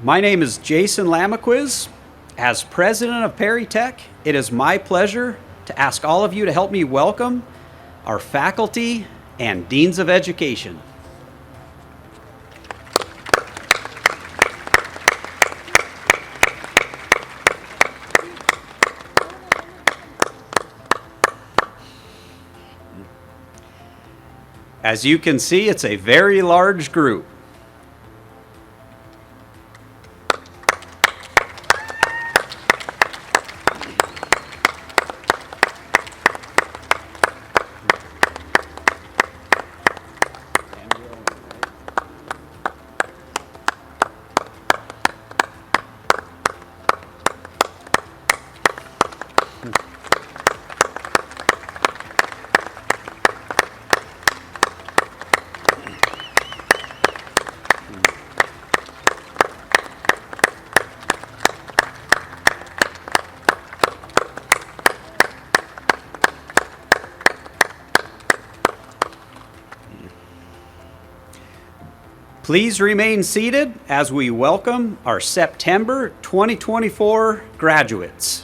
My name is Jason Lamaquiz. As president of perrytech, it is my pleasure to ask all of you to help me welcome our faculty and deans of education. As you can see, it's a very large group. Please remain seated as we welcome our September 2024 graduates.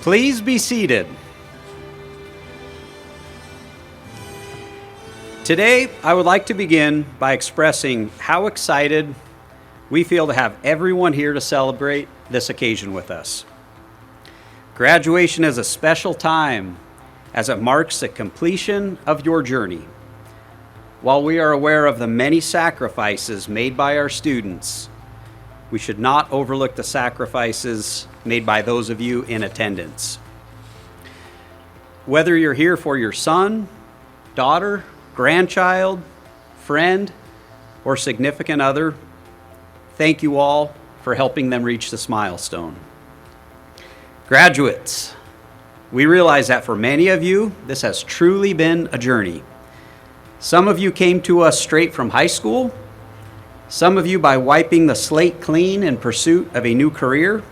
Please be seated. Today, I would like to begin by expressing how excited we feel to have everyone here to celebrate this occasion with us. Graduation is a special time as it marks the completion of your journey. While we are aware of the many sacrifices made by our students, we should not overlook the sacrifices made by those of you in attendance. Whether you're here for your son, daughter, grandchild, friend, or significant other, thank you all for helping them reach this milestone. Graduates, we realize that for many of you, this has truly been a journey. Some of you came to us straight from high school, some of you by wiping the slate clean in pursuit of a new career.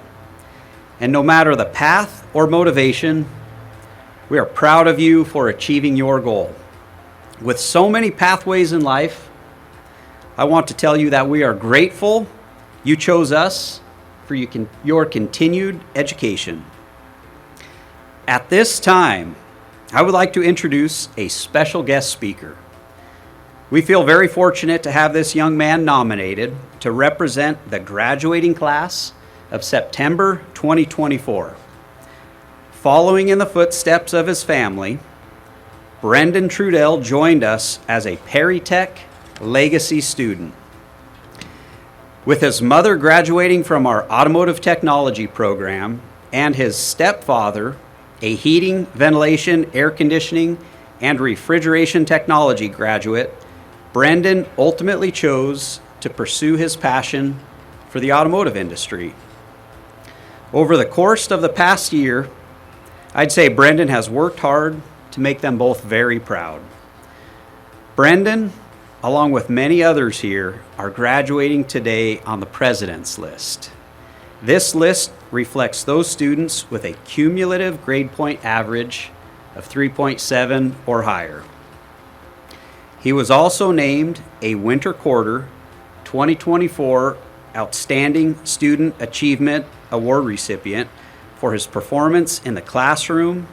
And no matter the path or motivation, we are proud of you for achieving your goal. With so many pathways in life, I want to tell you that we are grateful you chose us for your continued education. At this time, I would like to introduce a special guest speaker. We feel very fortunate to have this young man nominated to represent the graduating class of September 2024. Following in the footsteps of his family, Brendan Trudell joined us as a perrytech legacy student. With his mother graduating from our Automotive Technology program and his stepfather, a heating, ventilation, air conditioning, and refrigeration technology graduate, Brendan ultimately chose to pursue his passion for the automotive industry. Over the course of the past year, I'd say Brendan has worked hard to make them both very proud. Brendan, along with many others here, are graduating today on the President's List. This list reflects those students with a cumulative grade point average of 3.7 or higher. He was also named a Winter Quarter 2024 Outstanding Student Achievement Award recipient for his performance in the classroom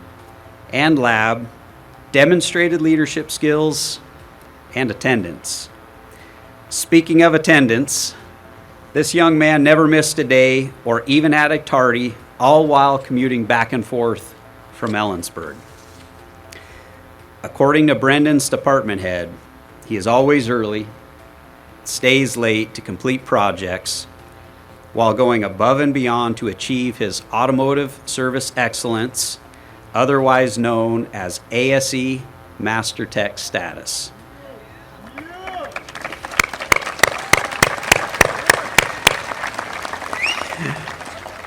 and lab, demonstrated leadership skills, and attendance. Speaking of attendance, this young man never missed a day or even had a tardy, all while commuting back and forth from Ellensburg. According to Brendan's department head, he is always early, stays late to complete projects, while going above and beyond to achieve his automotive service excellence, otherwise known as ASE Master Tech status.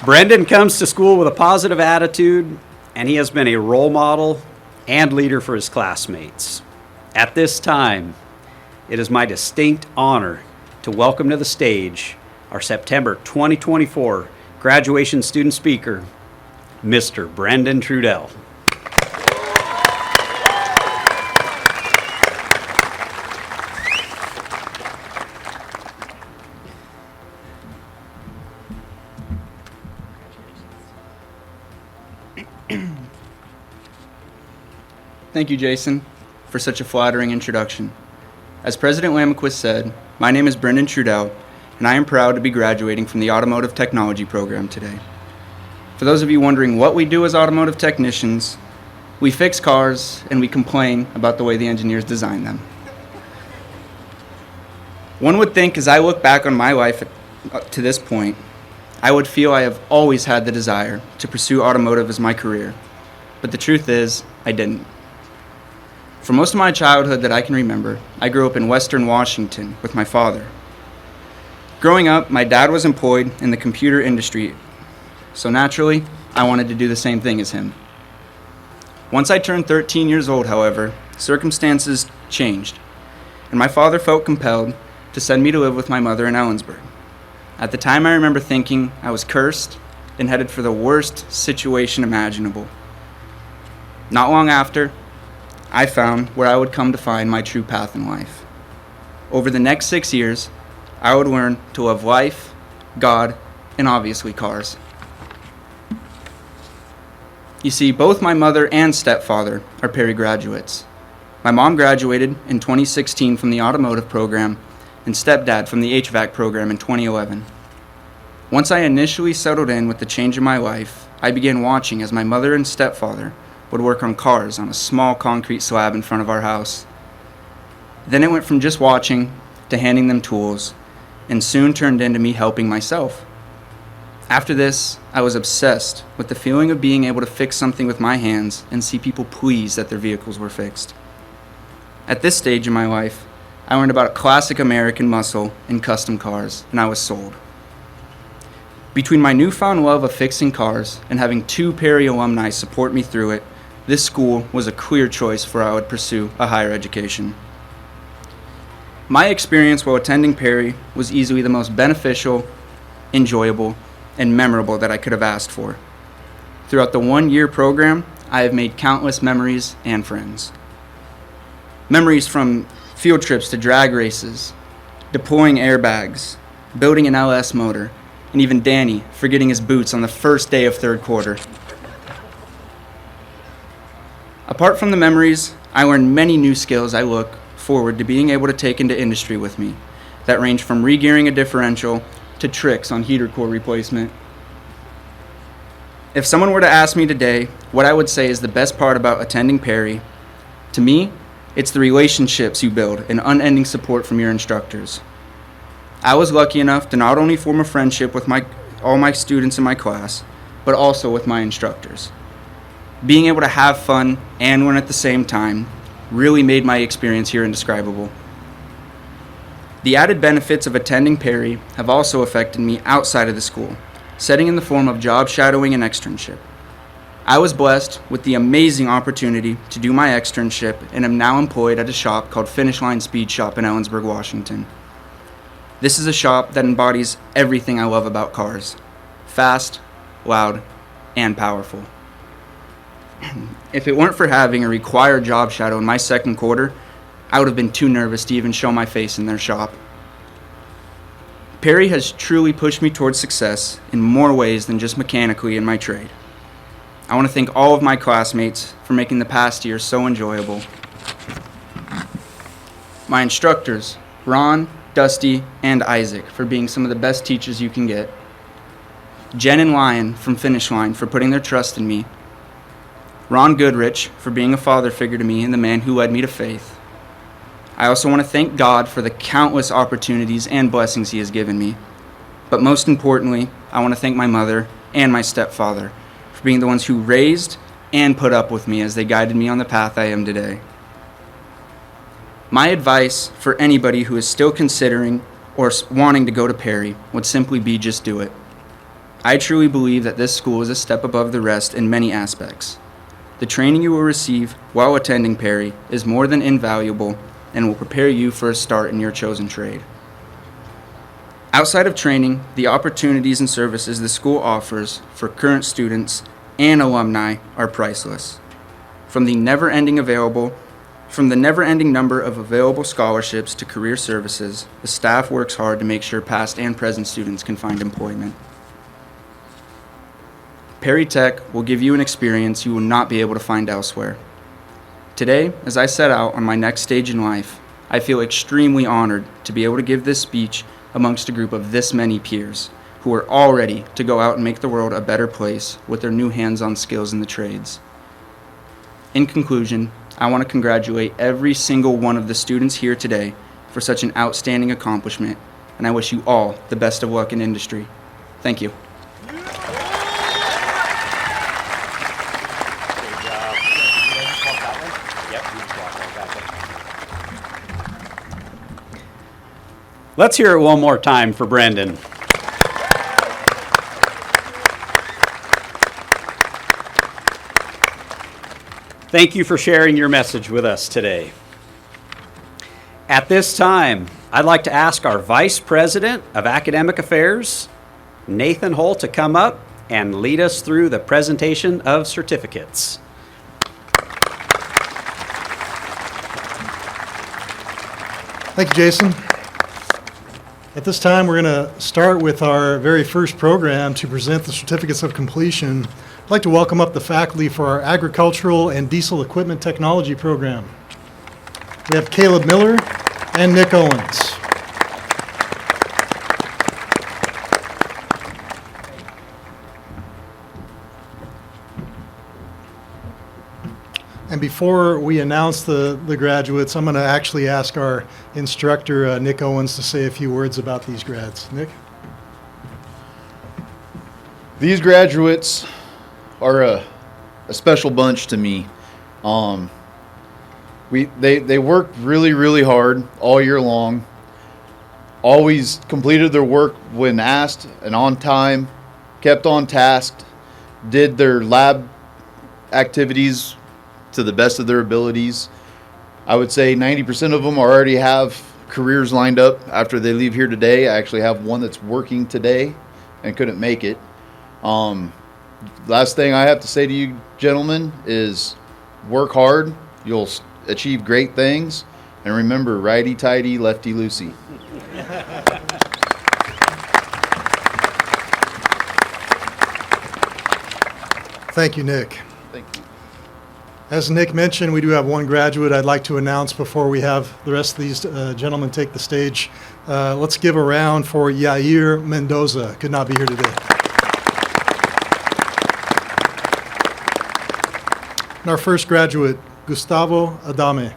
Brendan comes to school with a positive attitude, and he has been a role model and leader for his classmates. At this time, it is my distinct honor to welcome to the stage our September 2024 graduation student speaker, Mr. Brendan Trudell. Thank you, Jason, for such a flattering introduction. As President Lamaquist said, my name is Brendan Trudell, and I am proud to be graduating from the Automotive Technology program today. For those of you wondering what we do as automotive technicians, we fix cars and we complain about the way the engineers design them. One would think, as I look back on my life to this point, I would feel I have always had the desire to pursue automotive as my career, but the truth is, I didn't. For most of my childhood that I can remember, I grew up in Western Washington with my father. Growing up, my dad was employed in the computer industry, so naturally, I wanted to do the same thing as him. Once I turned 13 years old, however, circumstances changed, and my father felt compelled to send me to live with my mother in Ellensburg. At the time, I remember thinking I was cursed and headed for the worst situation imaginable. Not long after, I found where I would come to find my true path in life. Over the next 6 years, I would learn to love life, God, and obviously cars. You see, both my mother and stepfather are Perry graduates. My mom graduated in 2016 from the automotive program, and stepdad from the HVAC program in 2011. Once I initially settled in with the change in my life, I began watching as my mother and stepfather would work on cars on a small concrete slab in front of our house. Then it went from just watching to handing them tools, and soon turned into me helping myself. After this, I was obsessed with the feeling of being able to fix something with my hands and see people pleased that their vehicles were fixed. At this stage in my life, I learned about classic American muscle and custom cars, and I was sold. Between my newfound love of fixing cars and having 2 Perry alumni support me through it, this school was a clear choice for I would pursue a higher education. My experience while attending Perry was easily the most beneficial, enjoyable, and memorable that I could have asked for. Throughout the 1-year program, I have made countless memories and friends. Memories from field trips to drag races, deploying airbags, building an LS motor, and even Danny forgetting his boots on the first day of 3rd quarter. Apart from the memories, I learned many new skills I look forward to being able to take into industry with me that range from regearing a differential to tricks on heater core replacement. If someone were to ask me today what I would say is the best part about attending Perry, to me, it's the relationships you build and unending support from your instructors. I was lucky enough to not only form a friendship with all my students in my class, but also with my instructors. Being able to have fun and learn at the same time really made my experience here indescribable. The added benefits of attending Perry have also affected me outside of the school, setting in the form of job shadowing and externship. I was blessed with the amazing opportunity to do my externship and am now employed at a shop called Finish Line Speed Shop in Ellensburg, Washington. This is a shop that embodies everything I love about cars: fast, loud, and powerful. If it weren't for having a required job shadow in my 2nd quarter, I would have been too nervous to even show my face in their shop. Perry has truly pushed me towards success in more ways than just mechanically in my trade. I want to thank all of my classmates for making the past year so enjoyable. My instructors, Ron, Dusty, and Isaac, for being some of the best teachers you can get. Jen and Lion from Finish Line for putting their trust in me. Ron Goodrich for being a father figure to me and the man who led me to faith. I also want to thank God for the countless opportunities and blessings He has given me. But most importantly, I want to thank my mother and my stepfather for being the ones who raised and put up with me as they guided me on the path I am today. My advice for anybody who is still considering or wanting to go to Perry would simply be just do it. I truly believe that this school is a step above the rest in many aspects. The training you will receive while attending Perry is more than invaluable and will prepare you for a start in your chosen trade. Outside of training, the opportunities and services the school offers for current students and alumni are priceless. From the never-ending number of available scholarships to career services, the staff works hard to make sure past and present students can find employment. Perry Tech will give you an experience you will not be able to find elsewhere. Today, as I set out on my next stage in life, I feel extremely honored to be able to give this speech amongst a group of this many peers who are all ready to go out and make the world a better place with their new hands-on skills in the trades. In conclusion, I want to congratulate every single one of the students here today for such an outstanding accomplishment, and I wish you all the best of luck in industry. Thank you. Let's hear it one more time for Brendan. Thank you for sharing your message with us today. At this time, I'd like to ask our Vice President of Academic Affairs, Nathan Hull, to come up and lead us through the presentation of certificates. Thank you, Jason. At this time, we're going to start with our very first program to present the certificates of completion I'd like to welcome up the faculty for our Agricultural and Diesel Equipment Technology program. We have Caleb Miller and Nick Owens. And before we announce the graduates, I'm going to actually ask our instructor, Nick Owens, to say a few words about these grads. Nick? These graduates are a special bunch to me. They worked really, really hard all year long, always completed their work when asked and on time, kept on task, did their lab activities to the best of their abilities. I would say 90% of them already have careers lined up after they leave here today. I actually have one that's working today and couldn't make it. Last thing I have to say to you gentlemen is work hard, you'll achieve great things, and remember, righty-tighty, lefty-loosey. Thank you, Nick. Thank you. As Nick mentioned, we do have one graduate I'd like to announce before we have the rest of these gentlemen take the stage. Let's give a round for Yair Mendoza. Could not be here today. And our first graduate, Gustavo Adame.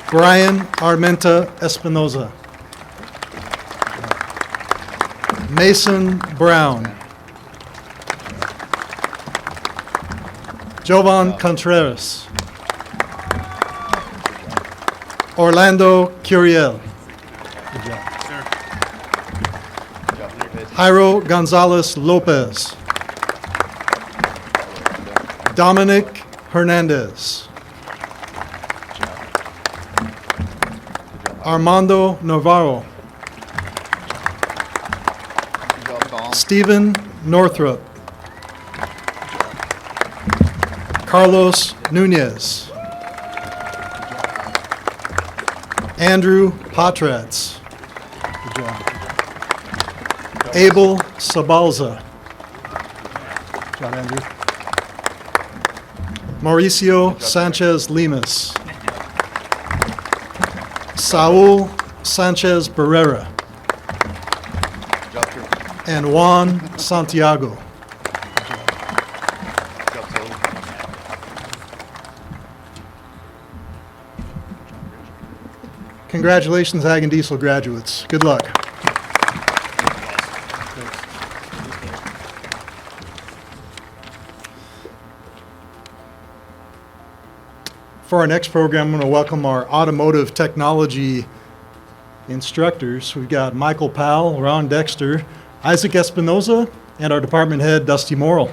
Brian Armenta Espinoza. Mason Brown. Jovan Contreras. Orlando Curiel. Good job. Jairo Gonzalez Lopez. Dominic Hernandez. Armando Navarro. Stephen Northrup. Carlos Nunez. Andrew Patrats. Good job. Abel Sabalza. Good job, Andrew. Mauricio Sanchez Limas. Saul Sanchez Barrera. And Juan Santiago. Congratulations, Ag and Diesel graduates. Good luck. For our next program, I'm going to welcome our Automotive Technology instructors. We've got Michael Powell, Ron Dexter, Isaac Espinoza, and our department head, Dusty Morrill.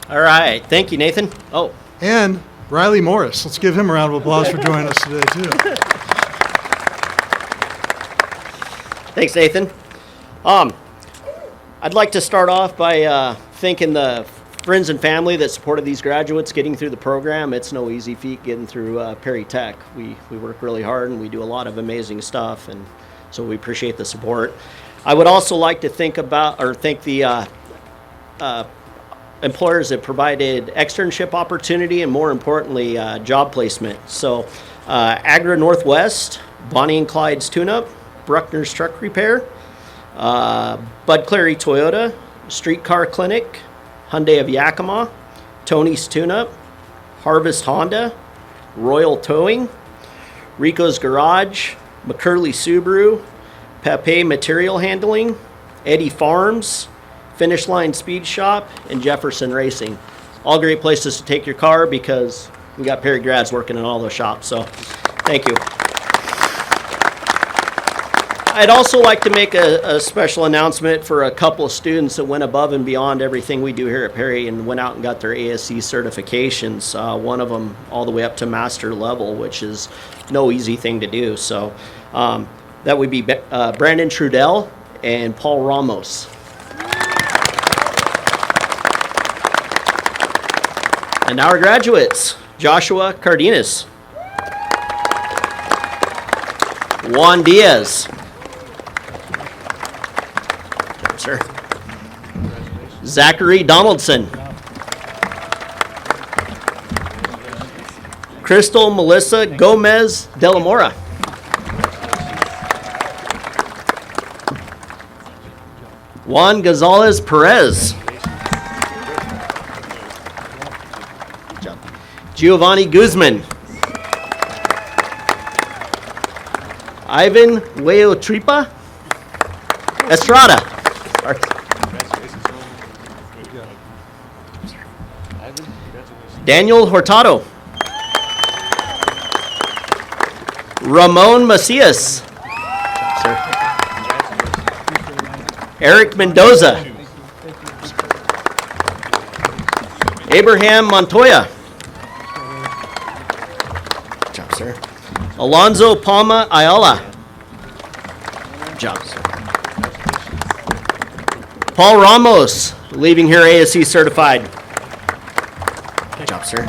All right. Thank you, Nathan. Oh, And Riley Morris. Let's give him a round of applause for joining us today, too. thanks, Nathan. I'd like to start off by thanking the friends and family that supported these graduates getting through the program. It's no easy feat getting through Perry Tech. We work really hard and we do a lot of amazing stuff, and so we appreciate the support. I would also like to thank the employers that provided externship opportunity and, more importantly, job placement. So Agra Northwest, Bonnie and Clyde's Tune-Up, Bruckner's Truck Repair, Bud Clary Toyota, Streetcar Clinic, Hyundai of Yakima, Tony's Tune-Up, Harvest Honda, Royal Towing, Rico's Garage, McCurley Subaru, Pepe Material Handling, Eddie Farms, Finish Line Speed Shop, and Jefferson Racing. All great places to take your car because we got Perry grads working in all those shops, so thank you. I'd also like to make a special announcement for a couple of students that went above and beyond everything we do here at Perry and went out and got their ASE certifications. One of them all the way up to master level, which is no easy thing to do. So that would be Brandon Trudell and Paul Ramos. And now our graduates, Joshua Cardenas. Juan Diaz. Good job, sir. Zachary Donaldson. Crystal Melissa Gomez de la Mora. Juan Gonzalez Perez. Good job. Giovanni Guzman. Ivan Weotripa Estrada. Sorry. Daniel Hurtado. Ramon Macias. Sir. Eric Mendoza. Abraham Montoya. Good job, sir. Alonzo Palma Ayala. Good job, sir. Paul Ramos, leaving here ASC certified. Good job, sir.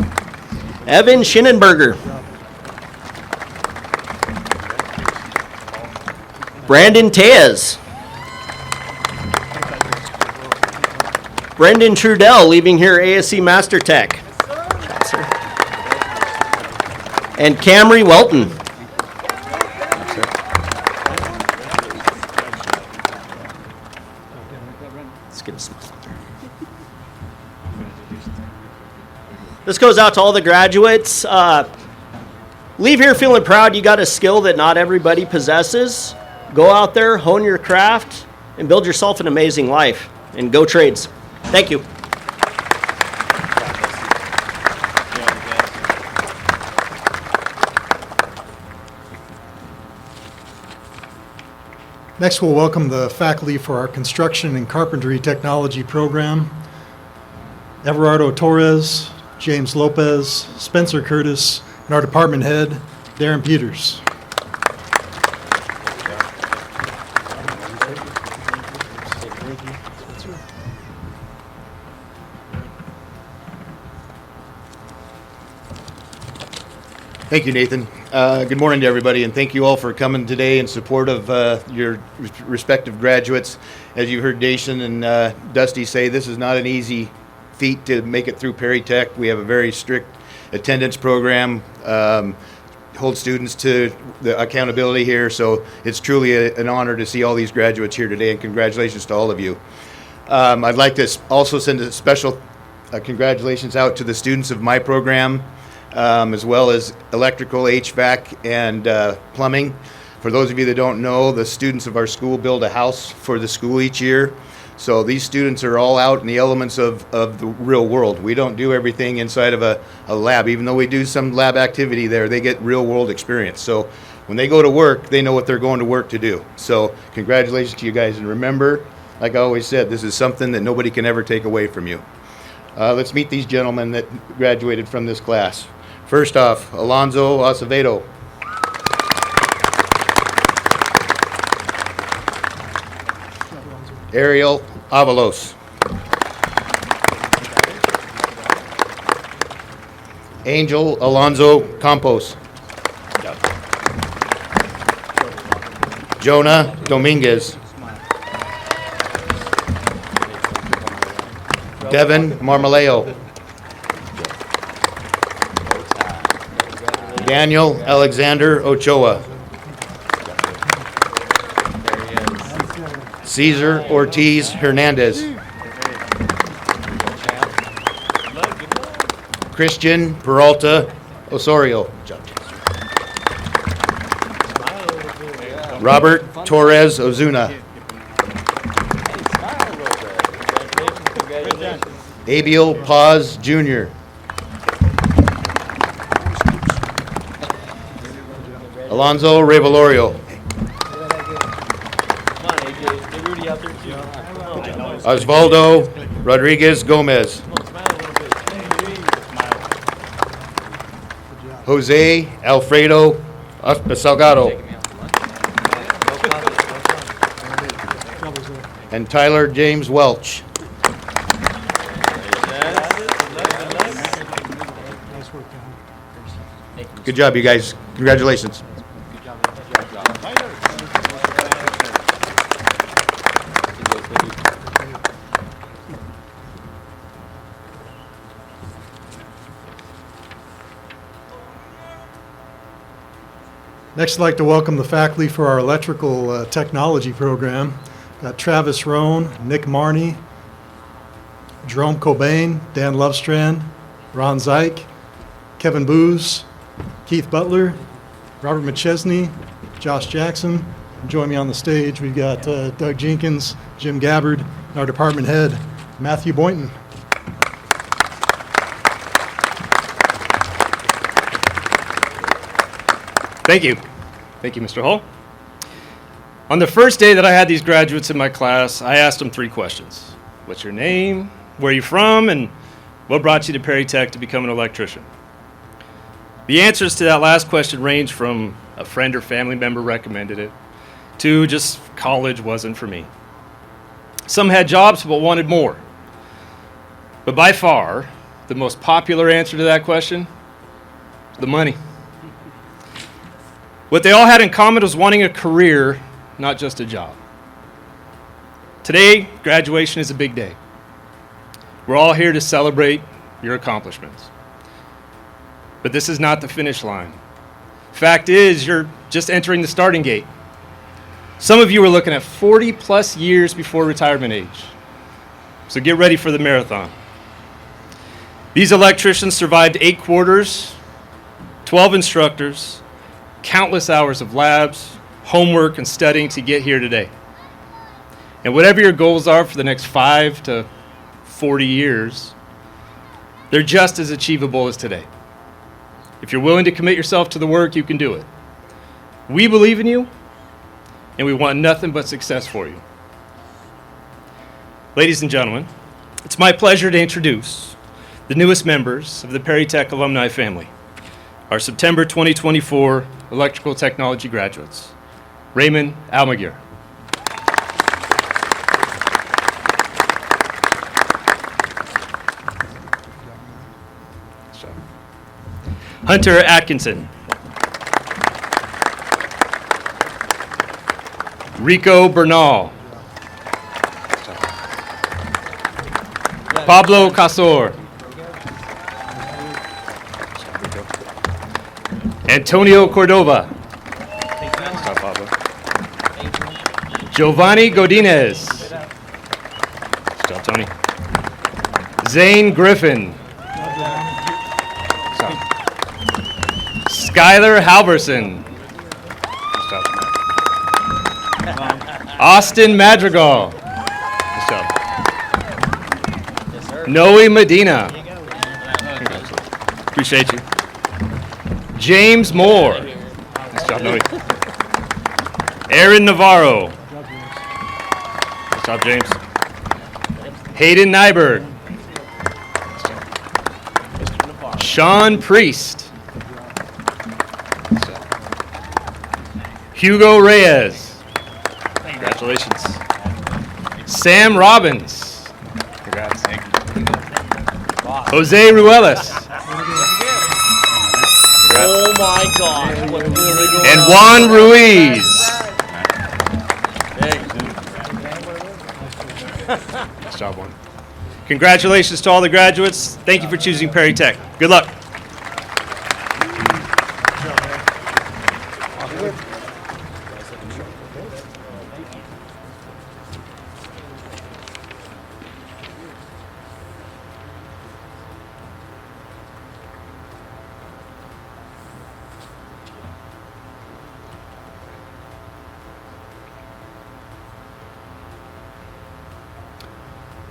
Evan Schinnenberger. Brandon Tejas. Brendan Trudell, leaving here ASC Master Tech. Good job, sir. And Camry Welton. Let's get a smile. This goes out to all the graduates. Leave here feeling proud you got a skill that not everybody possesses. Go out there, hone your craft, and build yourself an amazing life. And go trades. Thank you. Next, we'll welcome the faculty for our Construction and Carpentry Technology program. Everardo Torres, James Lopez, Spencer Curtis, and our department head, Darren Peters. Thank you, Nathan. Good morning to everybody, and thank you all for coming today in support of your respective graduates. As you heard Dacian and Dusty say, this is not an easy feat to make it through Perry Tech. We have a very strict attendance program, hold students to the accountability here, so it's truly an honor to see all these graduates here today, and congratulations to all of you. I'd like to also send a special congratulations out to the students of my program, as well as electrical, HVAC, and plumbing. For those of you that don't know, the students of our school build a house for the school each year. So these students are all out in the elements of the real world. We don't do everything inside of a lab. Even though we do some lab activity there, they get real world experience. So when they go to work, they know what they're going to work to do. So congratulations to you guys. And remember, like I always said, this is something that nobody can ever take away from you. Let's meet these gentlemen that graduated from this class. First off, Alonzo Acevedo. Ariel Avalos. Angel Alonzo Campos. Jonah Dominguez. Devin Marmaleo. Daniel Alexander Ochoa. Cesar Ortiz Hernandez. Christian Peralta Osorio. Robert Torres Ozuna. Abiel Paz Jr. Alonzo Revalorio. Osvaldo Rodriguez Gomez. Jose Alfredo Salgado. And Tyler James Welch. Good job, you guys. Congratulations. Next, I'd like to welcome the faculty for our electrical technology program. Got Travis Roan, Nick Marney, Jerome Cobain, Dan Lovestrand, Ron Zeich, Kevin Booz, Keith Butler, Robert McChesney, Josh Jackson. And join me on the stage. We've got Doug Jenkins, Jim Gabbard, and our department head, Matthew Boynton. Thank you. Thank you, Mr. Hull. On the first day that I had these graduates in my class, I asked them 3 questions. What's your name? Where are you from? And what brought you to Perry Tech to become an electrician? The answers to that last question ranged from a friend or family member recommended it to just college wasn't for me. Some had jobs but wanted more. But by far, the most popular answer to that question, the money. What they all had in common was wanting a career, not just a job. Today, graduation is a big day. We're all here to celebrate your accomplishments. But this is not the finish line. Fact is, you're just entering the starting gate. Some of you are looking at 40 plus years before retirement age. So get ready for the marathon. These electricians survived 8 quarters, 12 instructors, countless hours of labs, homework, and studying to get here today. And whatever your goals are for the next 5 to 40 years, they're just as achievable as today. If you're willing to commit yourself to the work, you can do it. We believe in you, and we want nothing but success for you. Ladies and gentlemen, it's my pleasure to introduce the newest members of the Perry Tech alumni family, our September 2024 Electrical Technology graduates, Raymond Almaguer, Hunter Atkinson, Rico Bernal, Pablo Casor, Antonio Cordova, Giovanni Godinez, Tony, Zane Griffin, Skylar Halverson, Austin Madrigal, Noe Medina, appreciate you, James Moore, nice job, Noe, Aaron Navarro, nice job, James, Hayden Nyberg, Sean Priest, Hugo Reyes, congratulations, Sam Robbins, congrats, Jose Ruelas, Oh my gosh, what's really going and on? Juan Ruiz. Nice job, Juan. Congratulations to all the graduates. Thank you for choosing Perry Tech. Good luck.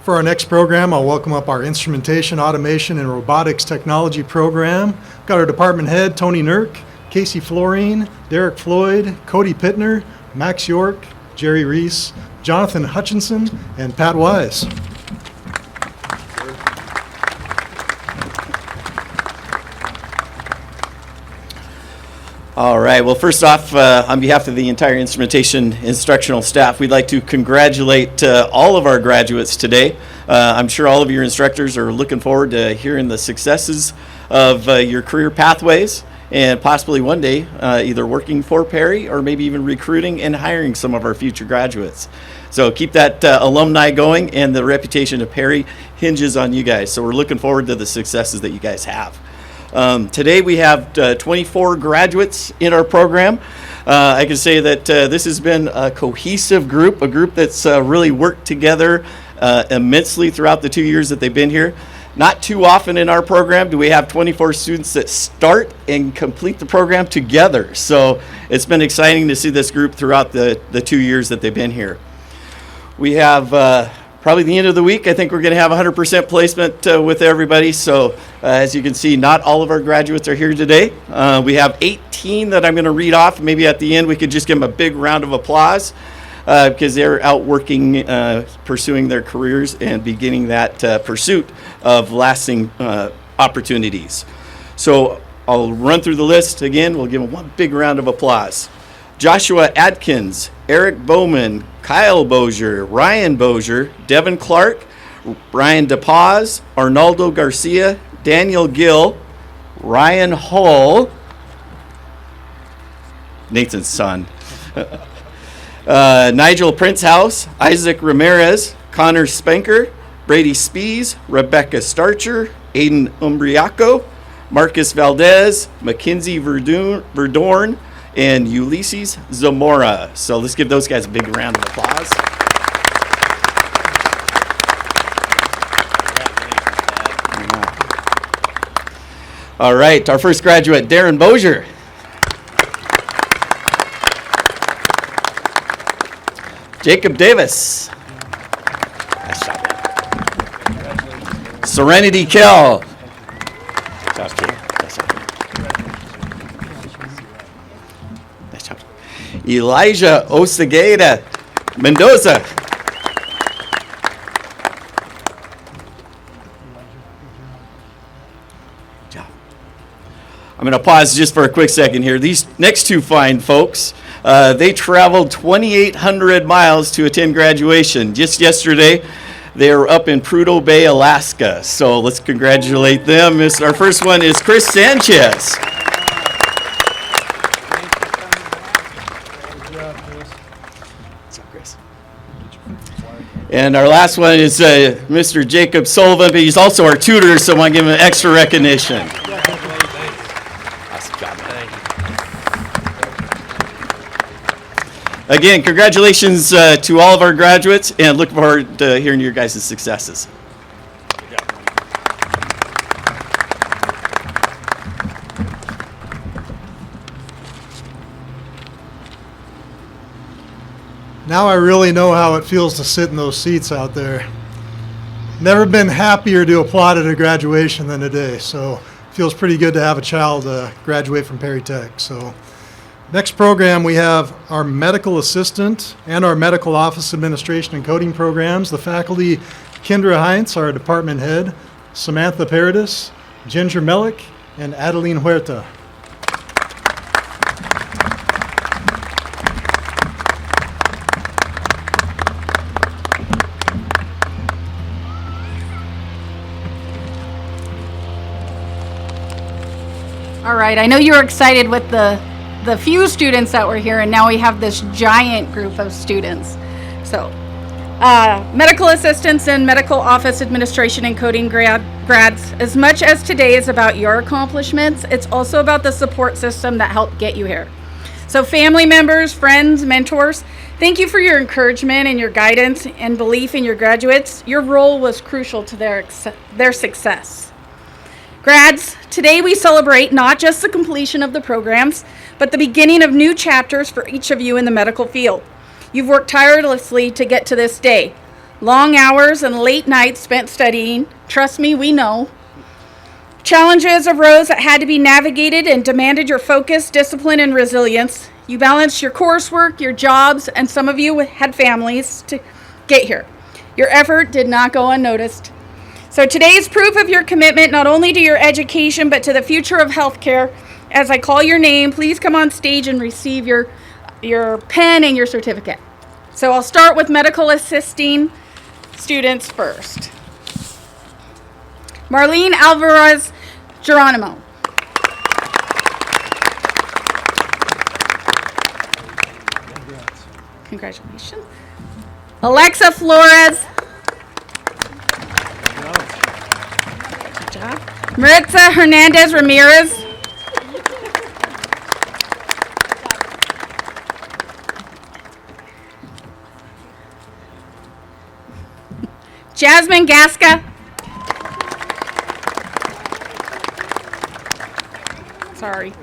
For our next program, I'll welcome up our Instrumentation, Automation, and Robotics Technology program. Got our department head, Tony Nurk, Casey Florine, Derek Floyd, Cody Pittner, Max York, Jerry Reese, Jonathan Hutchinson, and Pat Wise. All right. Well, first off, on behalf of the entire instrumentation instructional staff, we'd like to congratulate all of our graduates today. I'm sure all of your instructors are looking forward to hearing the successes of your career pathways. and possibly one day either working for Perry or maybe even recruiting and hiring some of our future graduates. So keep that alumni going, and the reputation of Perry hinges on you guys. So we're looking forward to the successes that you guys have. Today we have 24 graduates in our program. I can say that this has been a cohesive group, a group that's really worked together immensely throughout the 2 years that they've been here. Not too often in our program do we have 24 students that start and complete the program together. So it's been exciting to see this group throughout the 2 years that they've been here. We have probably the end of the week, I think we're going to have 100% placement with everybody. So as you can see, not all of our graduates are here today. We have 18 that I'm going to read off. Maybe at the end we could just give them a big round of applause because they're out working, pursuing their careers and beginning that pursuit of lasting opportunities. So I'll run through the list again. We'll give them one big round of applause. Joshua Adkins, Eric Bowman, Kyle Bozier, Ryan Bozier, Devin Clark, Brian DePaz, Arnaldo Garcia, Daniel Gill, Ryan Hull, Nathan's son, Nigel Princehouse, Isaac Ramirez, Connor Spanker, Brady Spees, Rebecca Starcher, Aiden Umbriaco, Marcus Valdez, Mackenzie Verdorn, and Ulysses Zamora. So let's give those guys a big round of applause. All right, our first graduate, Darren Bozier. Jacob Davis. Nice job. Serenity Kell. Nice job. Elijah Osegueda Mendoza. Good job. I'm going to pause just for a quick second here. These next two fine folks, they traveled 2,800 miles to attend graduation. Just yesterday, they were up in Prudhoe Bay, Alaska. So let's congratulate them. Our first one is Chris Sanchez. And our last one is Mr. Jacob Sullivan, but he's also our tutor, so I want to give him extra recognition. Awesome job. Again, congratulations to all of our graduates, and look forward to hearing your guys' successes. Now I really know how it feels to sit in those seats out there. Never been happier to applaud at a graduation than today, so it feels pretty good to have a child graduate from Perry Tech. So next program, we have our medical assistant and our medical office administration and coding programs. The faculty, Kendra Heinz, our department head, Samantha Paradis, Ginger Melick, and Adeline Huerta. All right, I know you were excited with the few students that were here, and now we have this giant group of students. So, medical assistants and medical office administration and coding grads, as much as today is about your accomplishments, it's also about the support system that helped get you here. So family members, friends, mentors, thank you for your encouragement and your guidance and belief in your graduates. Your role was crucial to their success. Grads, today we celebrate not just the completion of the programs, but the beginning of new chapters for each of you in the medical field. You've worked tirelessly to get to this day. Long hours and late nights spent studying. Trust me, we know. Challenges arose that had to be navigated and demanded your focus, discipline, and resilience. You balanced your coursework, your jobs, and some of you had families to get here. Your effort did not go unnoticed. So today is proof of your commitment not only to your education, but to the future of healthcare. As I call your name, please come on stage and receive your pen and your certificate. So I'll start with medical assisting students first. Marlene Alvarez Geronimo. Congratulations. Alexa Flores. Good job. Maritza Hernandez Ramirez. Jasmine Gasca. Sorry.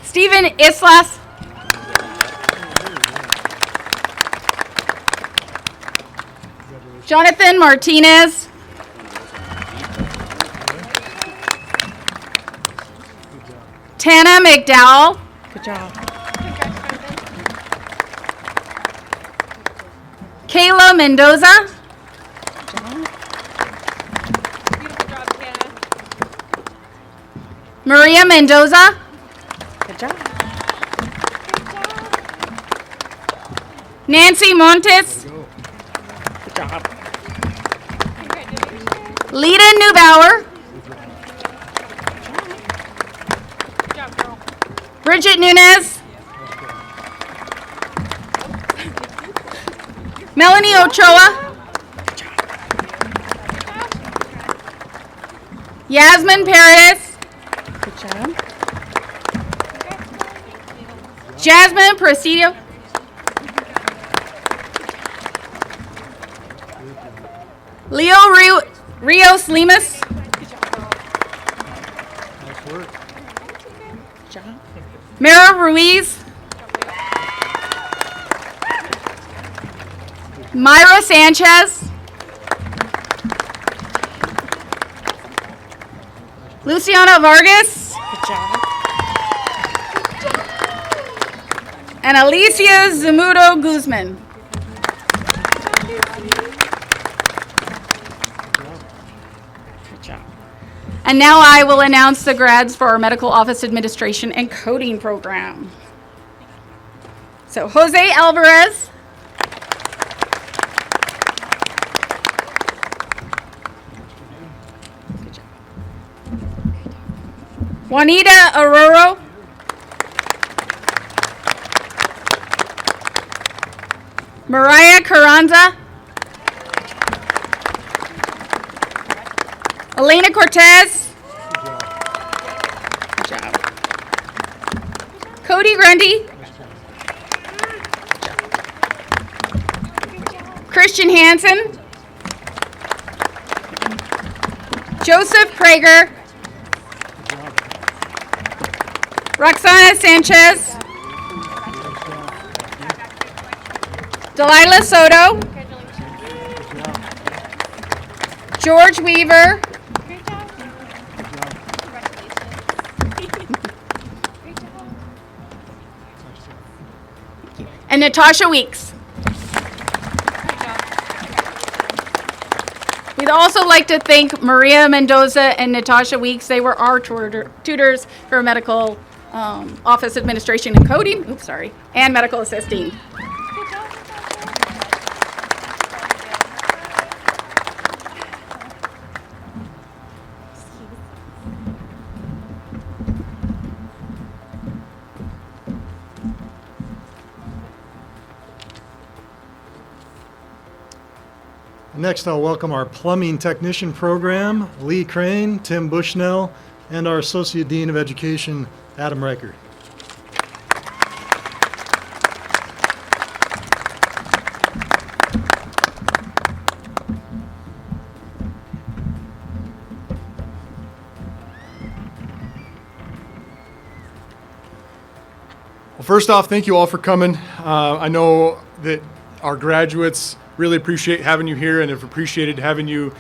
Stephen Islas. Jonathan Martinez. Tana McDowell. Good job. Kayla Mendoza. Maria Mendoza. Good job. Nancy Montes. Good job. Lita Neubauer. Good job, girl. Bridget Nunez. Melanie Ochoa. Yasmin Paris. Good job. Jasmine Presidio. Leo Rios Limas. Nice work. Good job. Mara Ruiz. Myra Sanchez. Luciana Vargas. Good job. And Alicia Zamudo Guzman. Good job. And now I will announce the grads for our Medical Office Administration and Coding program. So Jose Alvarez. Good job. Juanita Aroro. Mariah Carranza. Elena Cortez. Good job. Cody Grundy. Christian Hansen. Joseph Prager. Roxana Sanchez. Delilah Soto. George Weaver. And Natasha Weeks. We'd also like to thank Maria Mendoza and Natasha Weeks. They were our tutors for medical office administration and coding, and medical assisting. Next, I'll welcome our plumbing technician program, Lee Crane, Tim Bushnell, and our Associate Dean of Education, Adam Reicher. Well, first off, thank you all for coming. I know that our graduates really appreciate having you here and have appreciated having you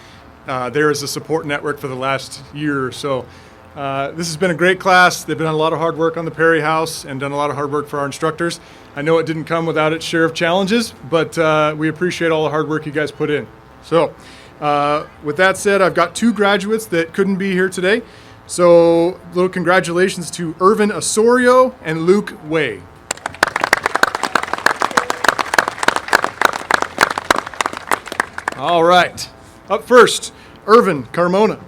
there as a support network for the last year or so. This has been a great class. They've done a lot of hard work on the Perry House and done a lot of hard work for our instructors. I know it didn't come without its share of challenges, but we appreciate all the hard work you guys put in. So with that said, I've got two graduates that couldn't be here today. So little congratulations to Irvin Osorio and Luke Way. All right, up first, Irvin Carmona.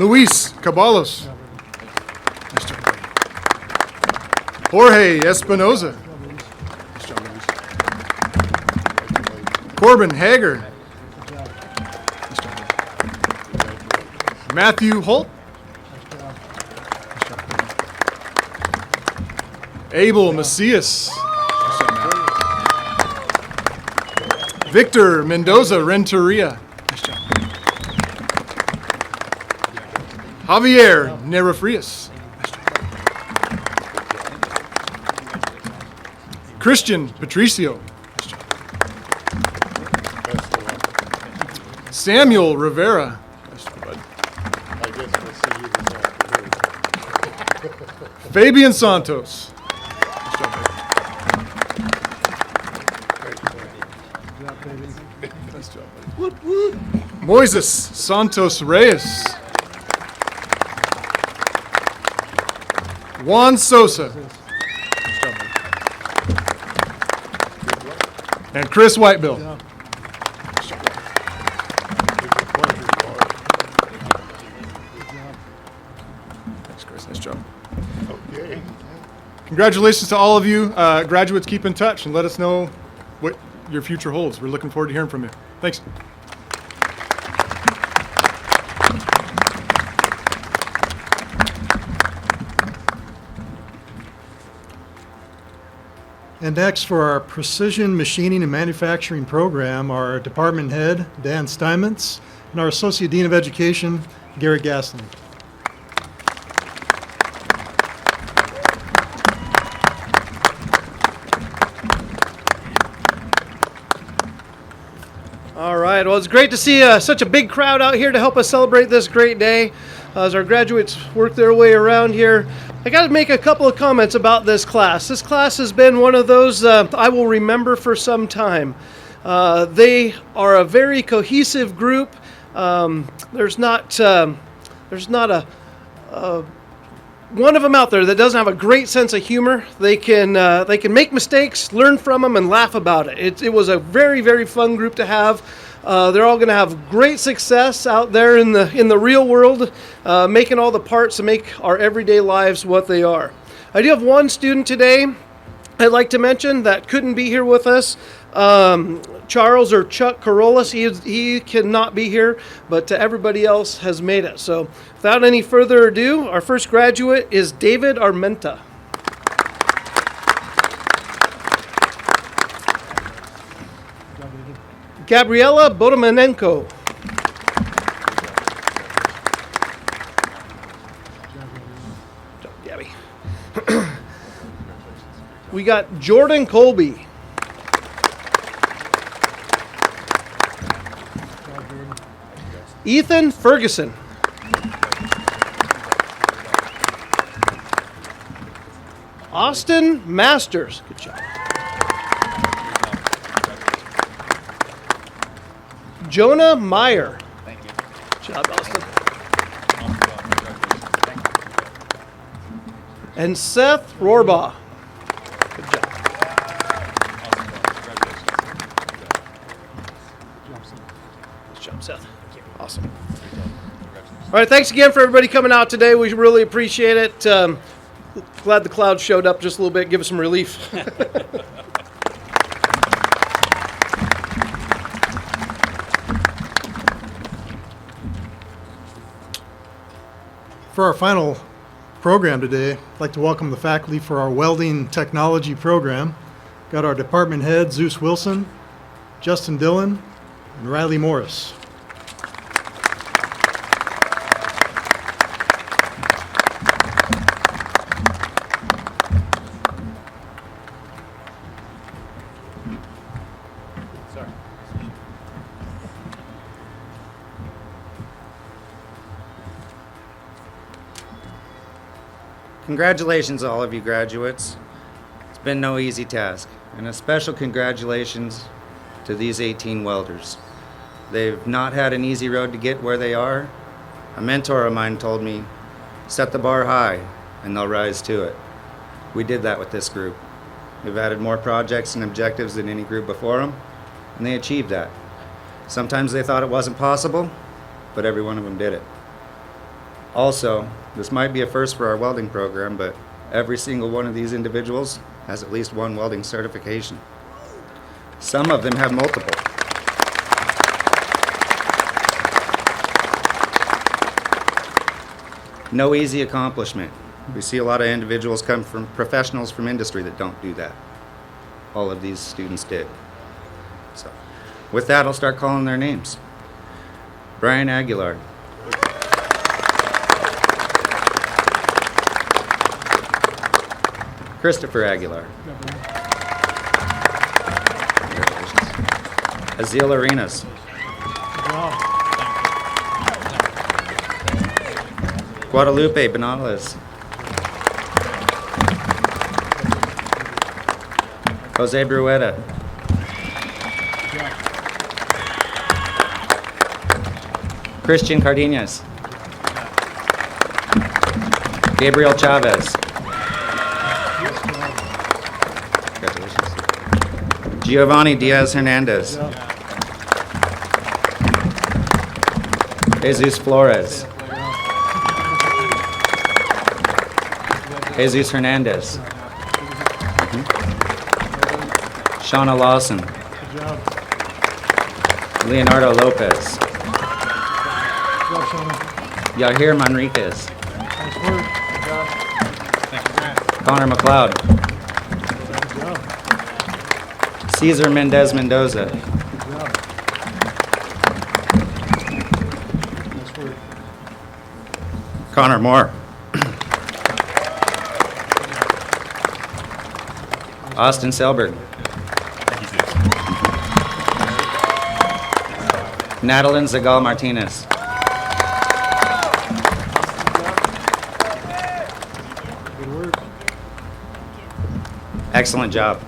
Luis Caballos. Jorge Espinoza. Corbin Hager. Matthew Holt. Abel Macias. Victor Mendoza Renteria. Javier Nerefrias. Christian Patricio. Samuel Rivera. Fabian Santos. Moises Santos Reyes. Juan Sosa. And Chris Whitebill. Thanks, Chris. Nice job. Okay. Congratulations to all of you. Graduates, keep in touch and let us know what your future holds. We're looking forward to hearing from you. Thanks. And next, for our Precision Machining and Manufacturing program, our department head, Dan Steinmetz, and our Associate Dean of Education, Gary Gasling. All right, well, it's great to see such a big crowd out here to help us celebrate this great day as our graduates work their way around here. I got to make a couple of comments about this class. This class has been one of those I will remember for some time. They are a very cohesive group. There's not a one of them out there that doesn't have a great sense of humor. They can make mistakes, learn from them, and laugh about it. It was a very, very fun group to have. They're all going to have great success out there in the real world, making all the parts to make our everyday lives what they are. I do have one student today I'd like to mention that couldn't be here with us. Charles or Chuck Carolus, he cannot be here, but everybody else has made it. So without any further ado, our first graduate is David Armenta. Gabriela Bodomanenko. Gabby. We got Jordan Colby. Ethan Ferguson. Austin Masters. Good job. Jonah Meyer. Thank you. Good job, Austin. And Seth Rohrbaugh. Good job. Good job, Seth. Awesome. All right, thanks again for everybody coming out today. We really appreciate it. Glad the clouds showed up just a little bit, give us some relief. For our final program today, I'd like to welcome the faculty for our Welding Technology program. Got our department head, Zeus Wilson, Justin Dillon, and Riley Morris. Congratulations, all of you graduates. It's been no easy task, and a special congratulations to these 18 welders. They've not had an easy road to get where they are. A mentor of mine told me, set the bar high, and they'll rise to it. We did that with this group. We've added more projects and objectives than any group before them, and they achieved that. Sometimes they thought it wasn't possible, but every one of them did it. Also, this might be a first for our welding program, but Every single one of these individuals has at least one welding certification. Some of them have multiple. No easy accomplishment. We see a lot of individuals come from professionals from industry that don't do that. All of these students did. So, with that, I'll start calling their names. Brian Aguilar. Christopher Aguilar. Azil Arenas. Guadalupe Benales. Jose Brueta. Christian Cardenas. Gabriel Chavez. Congratulations. Giovanni Diaz Hernandez. Jesus Flores. Jesus Hernandez. Shauna Lawson. Leonardo Lopez. Yahir Manriquez. Connor McLeod. Cesar Mendez Mendoza. Connor Moore. Austin Selberg. Nadalyn Zagal Martinez. Excellent job.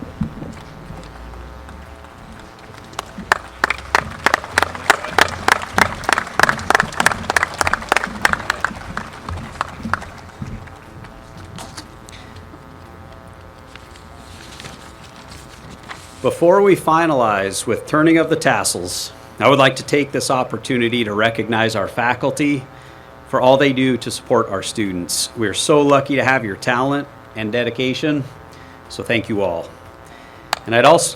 Before we finalize with turning of the tassels, I would like to take this opportunity to recognize our faculty for all they do to support our students. We are so lucky to have your talent and dedication, so thank you all. And I'd also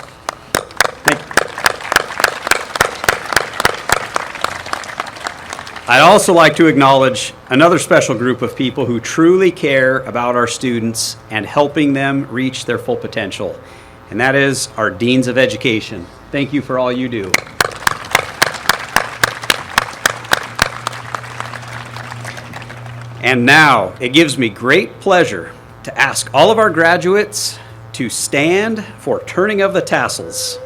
like to acknowledge another special group of people who truly care about our students and helping them reach their full potential, and that is our Deans of Education. Thank you for all you do. And now, it gives me great pleasure to ask all of our graduates to stand for turning of the tassels.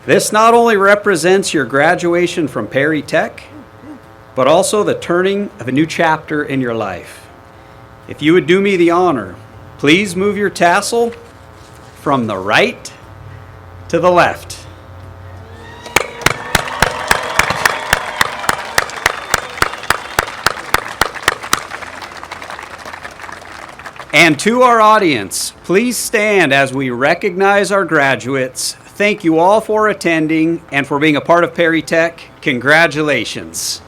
This not only represents your graduation from Perry Tech, but also the turning of a new chapter in your life. If you would do me the honor, please move your tassel from the right to the left. And to our audience, please stand as we recognize our graduates. Thank you all for attending and for being a part of Perry Tech. Congratulations.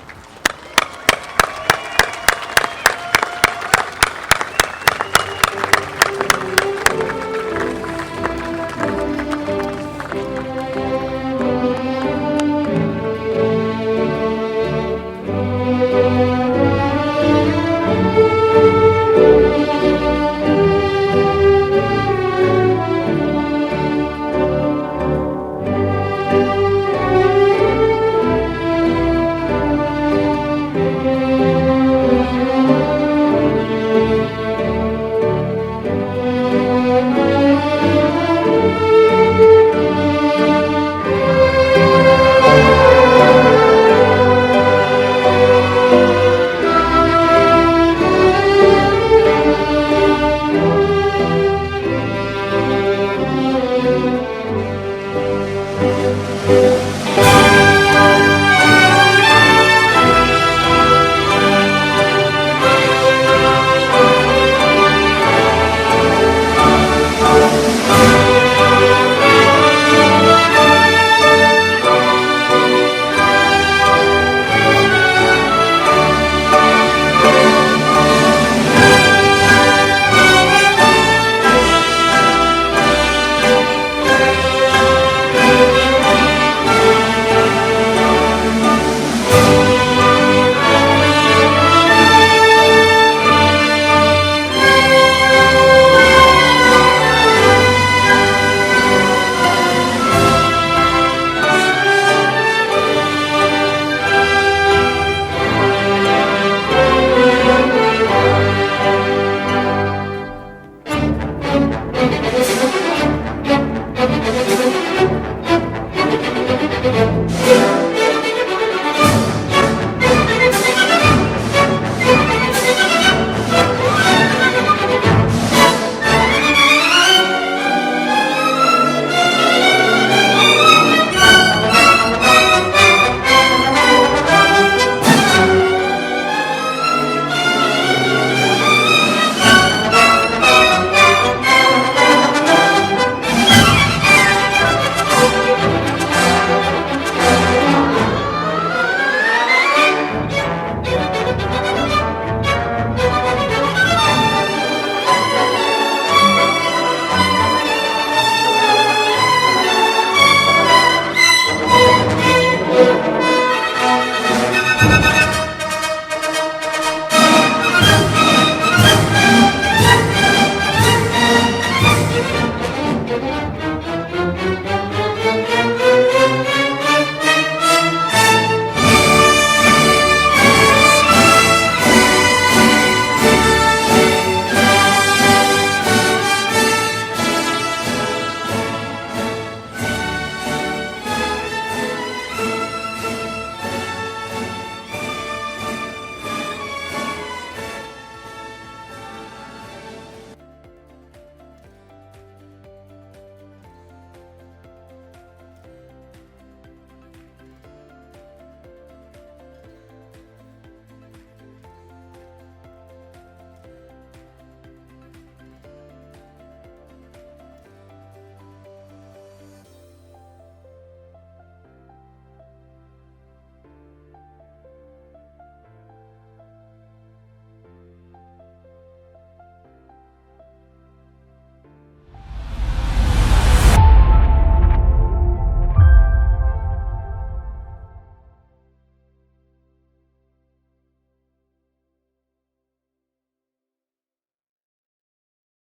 Thank you.